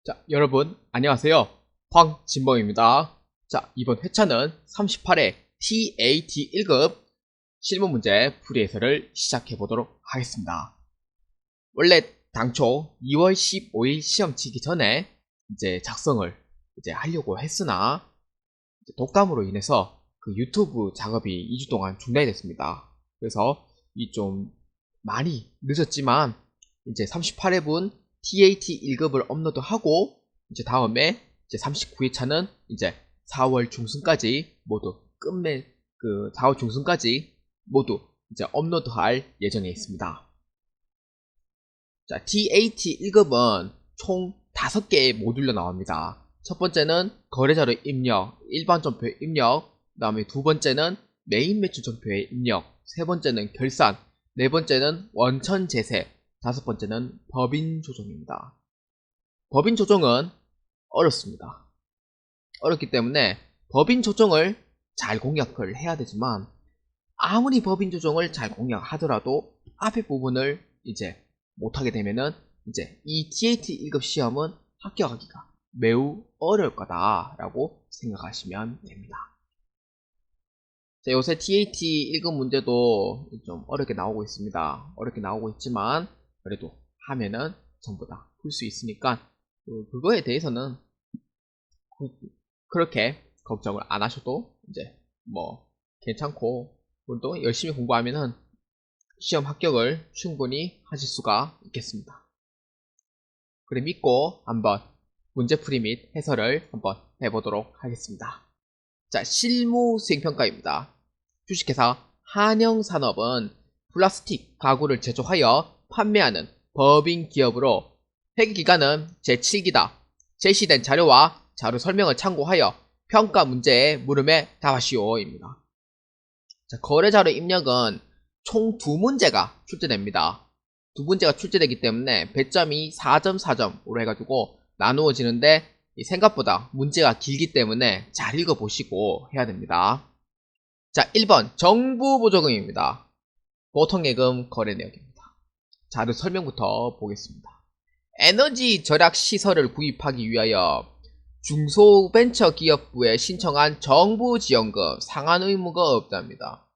자, 여러분, 안녕하세요. 황진범입니다. 자, 이번 회차는 38회 TAT 1급 실무 문제 풀이 해설을 시작해 보도록 하겠습니다. 원래 당초 2월 15일 시험 치기 전에 이제 작성을 하려고 했으나 독감으로 인해서 그 유튜브 작업이 2주 동안 중단이 됐습니다. 그래서 이 좀 많이 늦었지만 이제 38회분 TAT 1급을 업로드하고 이제 다음에 이제 39회차는 이제 4월 중순까지 모두 4월 중순까지 모두 이제 업로드할 예정에 있습니다. 자, TAT 1급은 총 5개의 모듈로 나옵니다. 첫 번째는 거래자료 입력, 일반 점표의 입력, 그 다음에 두 번째는 메인 매출 점표의 입력, 세 번째는 결산, 네 번째는 원천 제세, 다섯 번째는 법인 조정입니다. 법인 조정은 어렵습니다. 어렵기 때문에 법인 조정을 잘 공략을 해야 되지만 아무리 법인 조정을 잘 공략하더라도 앞에 부분을 이제 못하게 되면은 이제 이 TAT 1급 시험은 합격하기가 매우 어려울 거다라고 생각하시면 됩니다. 자, 요새 TAT 1급 문제도 좀 어렵게 나오고 있습니다. 어렵게 나오고 있지만 그래도 하면은 전부 다 풀 수 있으니까 그거에 대해서는 그렇게 걱정을 안 하셔도 이제 뭐 괜찮고 또 열심히 공부하면은 시험 합격을 충분히 하실 수가 있겠습니다. 그래 믿고 한번 문제풀이 및 해설을 한번 해보도록 하겠습니다. 자, 실무 수행평가입니다. 주식회사 한영산업은 플라스틱 가구를 제조하여 판매하는 법인 기업으로 회계기간은 제7기다. 제시된 자료와 자료 설명을 참고하여 평가 문제의 물음에 답하시오입니다. 자, 거래자료 입력은 총 2문제가 출제됩니다. 2문제가 출제되기 때문에 배점이 4점 4점으로 해가지고 나누어지는데 생각보다 문제가 길기 때문에 잘 읽어보시고 해야 됩니다. 자, 1번 정부보조금입니다. 보통예금 거래 내역입니다. 자료 설명부터 보겠습니다. 에너지 절약 시설을 구입하기 위하여 중소벤처기업부에 신청한 정부 지원금 상한 의무가 없답니다.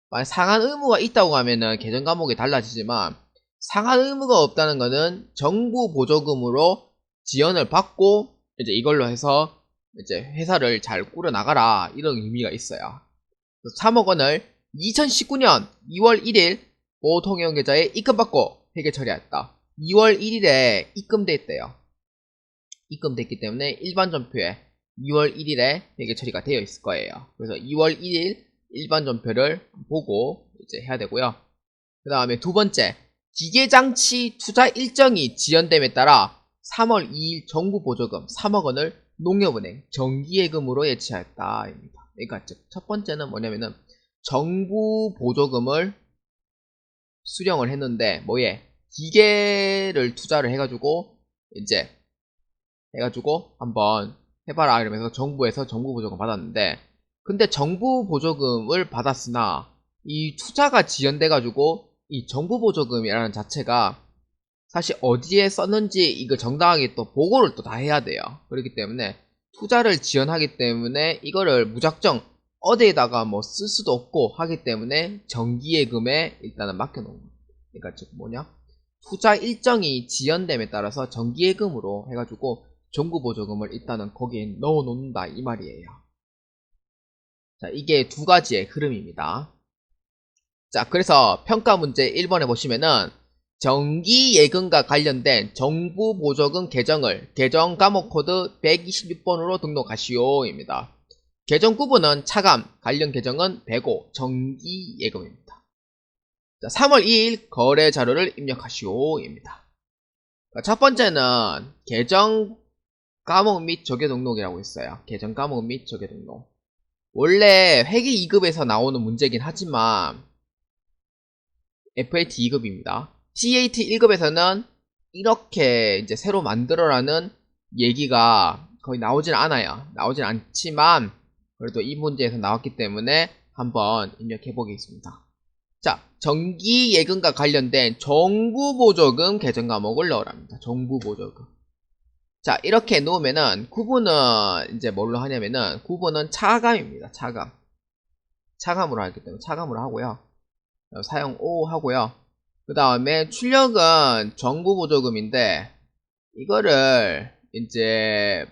만약 상한 의무가 있다고 하면은 계정 과목이 달라지지만 상한 의무가 없다는 것은 정부 보조금으로 지원을 받고 이제 이걸로 해서 이제 회사를 잘 꾸려나가라 이런 의미가 있어요. 3억 원을 2019년 2월 1일 보통예금 계좌에 입금받고 회계 처리했다. 2월 1일에 입금됐대요. 입금됐기 때문에 일반 전표에 2월 1일에 회계 처리가 되어 있을 거예요. 그래서 2월 1일 일반 전표를 보고 이제 해야 되고요. 그 다음에 두 번째, 기계장치 투자 일정이 지연됨에 따라 3월 2일 정부 보조금 3억 원을 농협은행 정기예금으로 예치하였다. 그러니까 첫 번째는 뭐냐면은 정부 보조금을 수령을 했는데 기계를 투자를 해가지고 이제 한번 해봐라 이러면서 정부에서 정부 보조금 받았는데 근데 정부 보조금을 받았으나 이 투자가 지연돼가지고 이 정부 보조금이라는 자체가 사실 어디에 썼는지 이거 정당하게 또 보고를 또 다 해야 돼요. 그렇기 때문에 투자를 지연하기 때문에 이거를 무작정 어디에다가 뭐 쓸 수도 없고 하기 때문에 정기예금에 일단은 맡겨놓은 거예요. 그러니까 즉 투자 일정이 지연됨에 따라서 정기예금으로 해가지고 정부 보조금을 일단은 거기에 넣어 놓는다 이 말이에요. 자, 이게 두 가지의 흐름입니다. 자, 그래서 평가 문제 1번에 보시면은 정기예금과 관련된 정부 보조금 계정을 계정 과목 코드 126번으로 등록하시오입니다. 계정 구분은 차감, 관련 계정은 배고, 정기예금입니다. 자, 3월 2일 거래 자료를 입력하시오입니다. 첫 번째는 계정 과목 및 조계 등록이라고 있어요. 계정 과목 및 조계 등록. 원래 회계 2급에서 나오는 문제긴 하지만 FAT 2급입니다. TAT 1급에서는 이렇게 이제 새로 만들어라는 얘기가 거의 나오진 않아요. 나오진 않지만 그래도 이 문제에서 나왔기 때문에 한번 입력해 보겠습니다. 자, 정기예금과 관련된 정부보조금 계정 과목을 넣으랍니다. 정부보조금. 자, 이렇게 놓으면은 구분은 이제 뭘로 하냐면은 구분은 차감입니다. 차감. 차감으로 하기 때문에 차감으로 하고요. 사용 O 하고요. 그 다음에 출력은 정부 보조금인데 이거를 이제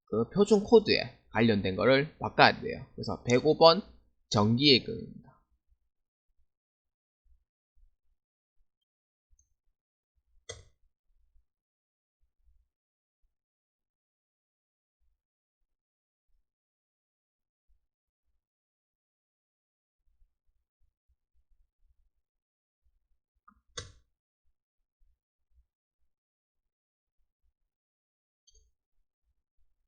그 표준 코드에 관련된 거를 바꿔야 돼요. 그래서 105번 정기예금입니다.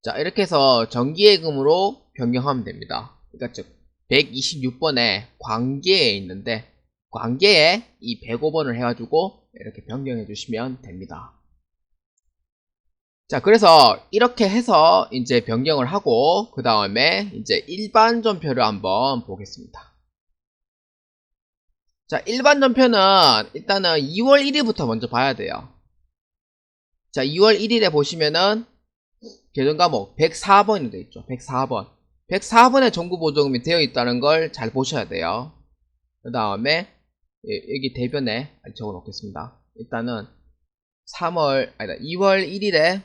자, 이렇게 해서 정기예금으로 변경하면 됩니다. 그러니까 즉 126번에 관계에 있는데 관계에 이 105번을 해가지고 이렇게 변경해 주시면 됩니다. 자, 그래서 이렇게 해서 이제 변경을 하고 그 다음에 이제 일반 전표를 한번 보겠습니다. 자, 일반 전표는 일단은 2월 1일부터 먼저 봐야 돼요. 자, 2월 1일에 보시면은 계정 과목 104번이 되어 있죠. 104번. 104번에 정부 보조금이 되어 있다는 걸 잘 보셔야 돼요. 그 다음에 여기 대변에 적어 놓겠습니다. 일단은 2월 1일에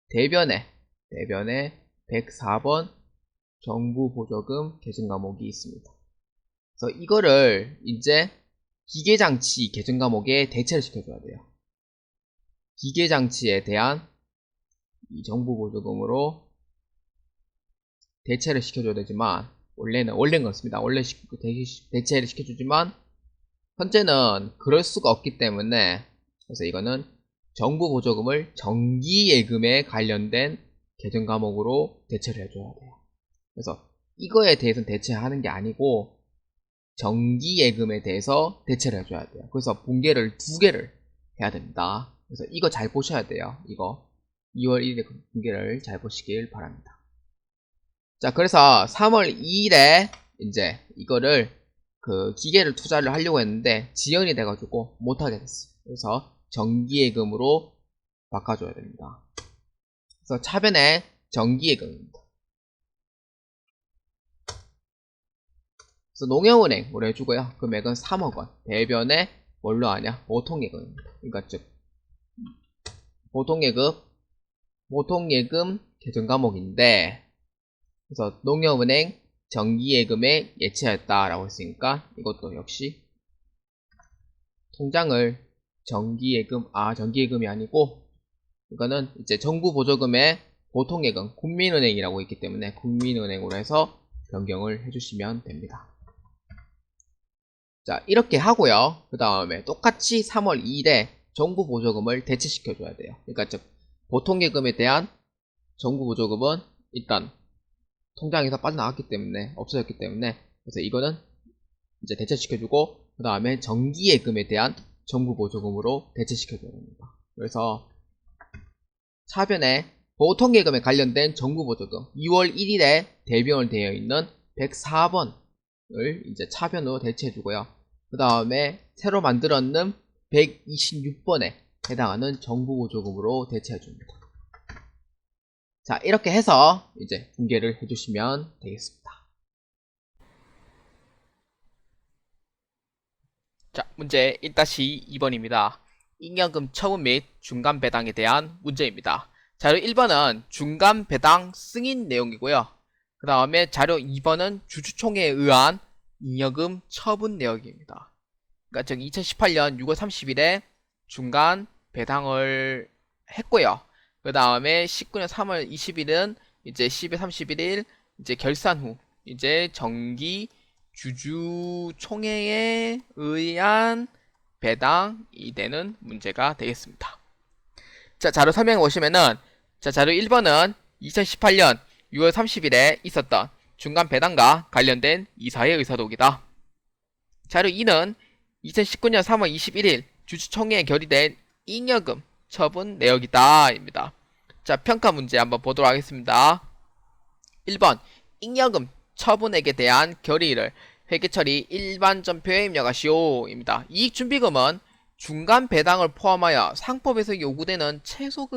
대변에 104번 정부 보조금 계정 과목이 있습니다. 그래서 이거를 이제 기계장치 계정 과목에 대체를 시켜줘야 돼요. 기계장치에 대한 이 정부 보조금으로 대체를 시켜줘야 되지만 원래는 그렇습니다. 원래 대체를 시켜주지만 현재는 그럴 수가 없기 때문에 그래서 이거는 정부 보조금을 정기예금에 관련된 계정 과목으로 대체를 해줘야 돼요. 그래서 이거에 대해서는 대체하는 게 아니고 정기예금에 대해서 대체를 해줘야 돼요. 그래서 분계를 2개를 해야 됩니다. 그래서 이거 잘 보셔야 돼요. 이거 2월 1일에 분계를 잘 보시길 바랍니다. 자, 그래서 3월 2일에 이제 이거를 그 기계를 투자를 하려고 했는데 지연이 돼가지고 못하게 됐어요. 그래서 정기예금으로 바꿔줘야 됩니다. 그래서 차변에 정기예금입니다. 그래서 농협은행으로 해주고요. 금액은 3억원. 대변에 뭘로 하냐? 보통예금입니다. 그러니까 즉 보통예금 계정 과목인데 그래서 농협은행 정기예금에 예치하였다라고 했으니까 이것도 역시 통장을 정기예금이 아니고 이거는 이제 정부 보조금의 보통예금 국민은행이라고 있기 때문에 국민은행으로 해서 변경을 해주시면 됩니다. 자, 이렇게 하고요. 그 다음에 똑같이 3월 2일에 정부 보조금을 대체시켜줘야 돼요. 그러니까 즉 보통예금에 대한 정부 보조금은 일단 통장에서 빠져나왔기 때문에 없어졌기 때문에 그래서 이거는 이제 대체시켜주고 그 다음에 정기예금에 대한 정부 보조금으로 대체시켜줘야 됩니다. 그래서 차변에 보통예금에 관련된 정부 보조금 2월 1일에 대변을 되어 있는 104번을 이제 차변으로 대체해주고요. 그 다음에 새로 만들었는 126번에 해당하는 정부 보조금으로 대체해줍니다. 자, 이렇게 해서 이제 분계를 해주시면 되겠습니다. 자, 문제 1-2번입니다. 잉여금 처분 및 중간 배당에 대한 문제입니다. 자료 1번은 중간 배당 승인 내용이고요. 그 다음에 자료 2번은 주주총회에 의한 잉여금 처분 내역입니다. 그러니까 즉 2018년 6월 30일에 중간 배당을 했고요. 그 다음에 19년 3월 20일은 이제 12월 31일 이제 결산 후 이제 정기 주주총회에 의한 배당이 되는 문제가 되겠습니다. 자, 자료 설명해 보시면은 자, 자료 1번은 2018년 6월 30일에 있었던 중간 배당과 관련된 이사의 의사독이다. 자료 2는 2019년 3월 21일 주주총회에 결의된 잉여금 처분 내역이다 입니다. 자, 평가 문제 한번 보도록 하겠습니다. 1번 잉여금 처분액에 대한 결의를 회계처리 일반 전표에 입력하시오 입니다. 이익준비금은 중간 배당을 포함하여 상법에서 요구되는 최소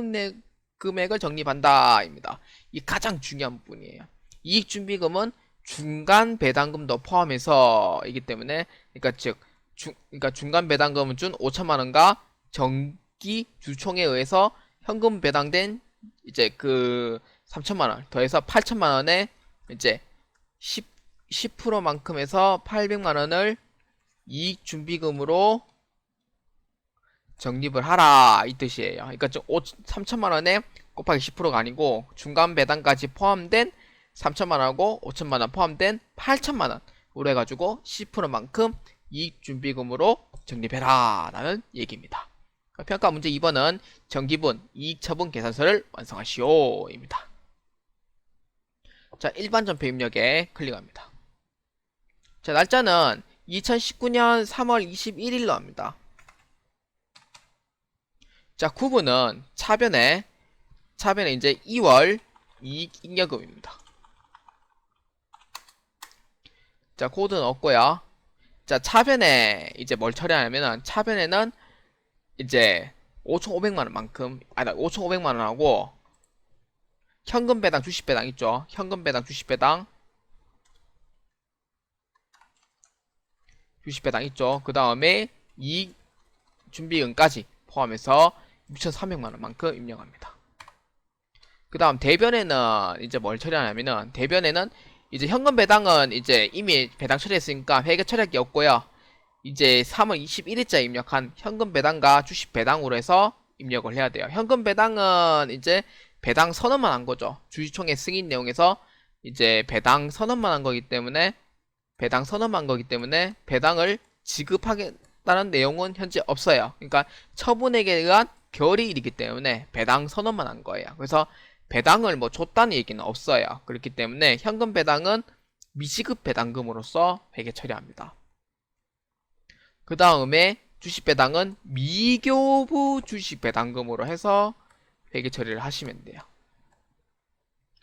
금액을 적립한다 입니다. 이 가장 중요한 부분이에요. 이익준비금은 중간 배당금도 포함해서 이기 때문에 그러니까 중간 배당금은 준 5천만원과 정기 주총에 의해서 현금 배당된 이제 그 3천만원 더해서 8천만원에 이제 10%만큼 해서 800만원을 이익준비금으로 적립을 하라 이 뜻이에요. 그러니까 3천만원에 곱하기 10%가 아니고 중간 배당까지 포함된 3천만원하고 5천만원 포함된 8천만원으로 해가지고 10%만큼 이익준비금으로 적립해라 라는 얘기입니다. 평가 문제 2번은 정기분 이익처분 계산서를 완성하시오 입니다. 자, 일반 전표 입력에 클릭합니다. 자, 날짜는 2019년 3월 21일로 합니다. 자, 구분은 차변에 이제 2월 이익잉여금입니다. 자, 코드는 없고요. 자, 차변에 이제 뭘 처리하냐면은 차변에는 이제 5,500만원만큼 5,500만원하고 현금 배당 주식 배당 있죠. 현금 배당 주식 배당 있죠. 그 다음에 이익 준비금까지 포함해서 6,300만원만큼 입력합니다. 그 다음 대변에는 이제 뭘 처리하냐면은 대변에는 이제 현금 배당은 이제 이미 배당 처리했으니까 회계 처리할 게 없고요. 이제 3월 21일자에 입력한 현금 배당과 주식 배당으로 해서 입력을 해야 돼요. 현금 배당은 이제 배당 선언만 한 거죠. 주주총회 승인 내용에서 이제 배당 선언만 한 거기 때문에 배당을 지급하겠다는 내용은 현재 없어요. 그러니까 처분액에 의한 결의이기 때문에 배당 선언만 한 거예요. 그래서 배당을 뭐 줬다는 얘기는 없어요. 그렇기 때문에 현금 배당은 미지급 배당금으로서 회계 처리합니다. 그 다음에 주식 배당은 미교부 주식 배당금으로 해서 회계 처리를 하시면 돼요.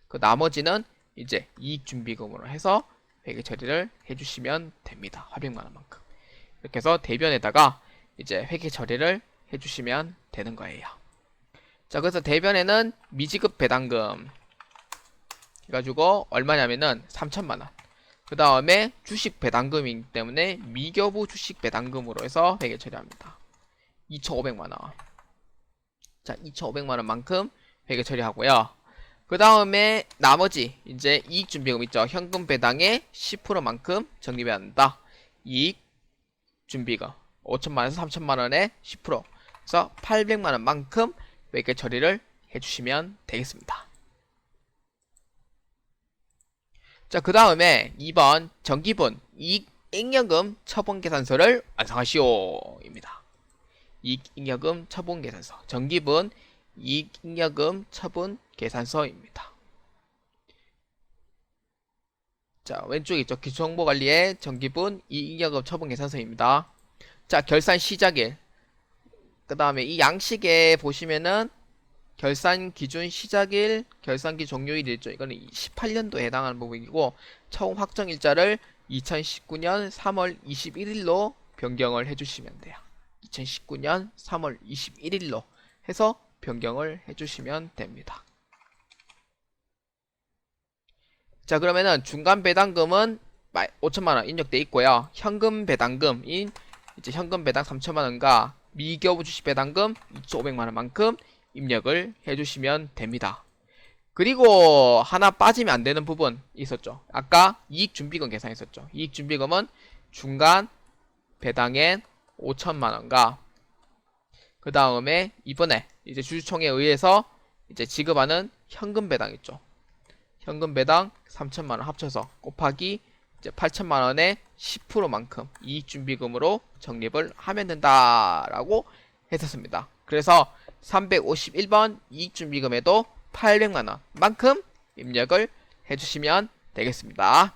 그 나머지는 이제 이익준비금으로 해서 회계 처리를 해주시면 됩니다. 800만원만큼. 이렇게 해서 대변에다가 이제 회계 처리를 해주시면 되는 거예요. 자, 그래서 대변에는 미지급 배당금 해가지고 얼마냐면은 3천만원. 그 다음에 주식 배당금이기 때문에 미교부 주식 배당금으로 해서 회계 처리합니다. 2,500만원. 자, 2,500만원만큼 회계 처리하고요. 그 다음에 나머지 이제 이익준비금 있죠. 현금 배당의 10%만큼 적립해야 한다. 이익준비금 5천만원에서 3천만원의 10%. 그래서 800만원만큼 회계 처리를 해주시면 되겠습니다. 자, 그 다음에 2번 정기분 이익잉여금 처분계산서를 완성하시오 입니다. 이익잉여금 처분계산서 정기분 이익잉여금 처분계산서입니다. 자, 왼쪽에 있죠. 기초정보관리의 정기분 이익잉여금 처분계산서입니다. 자, 결산 시작일 그 다음에 이 양식에 보시면은 결산 기준 시작일, 결산기 종료일이 있죠. 이거는 18년도에 해당하는 부분이고 처음 확정 일자를 2019년 3월 21일로 변경을 해주시면 돼요. 2019년 3월 21일로 해서 변경을 해주시면 됩니다. 자, 그러면은 중간 배당금은 5천만원 입력돼 있고요. 현금 배당금인 이제 현금 배당 3천만원과 미교부 주식 배당금 2,500만원만큼 입력을 해주시면 됩니다. 그리고 하나 빠지면 안 되는 부분 있었죠. 아까 이익준비금 계산했었죠. 이익준비금은 중간 배당엔 5천만원과 그 다음에 이번에 이제 주주총회에 의해서 이제 지급하는 현금 배당 있죠. 현금 배당 3천만원 합쳐서 곱하기 이제 8천만원의 10%만큼 이익준비금으로 적립을 하면 된다라고 했었습니다. 그래서 351번 이익준비금에도 800만원만큼 입력을 해주시면 되겠습니다.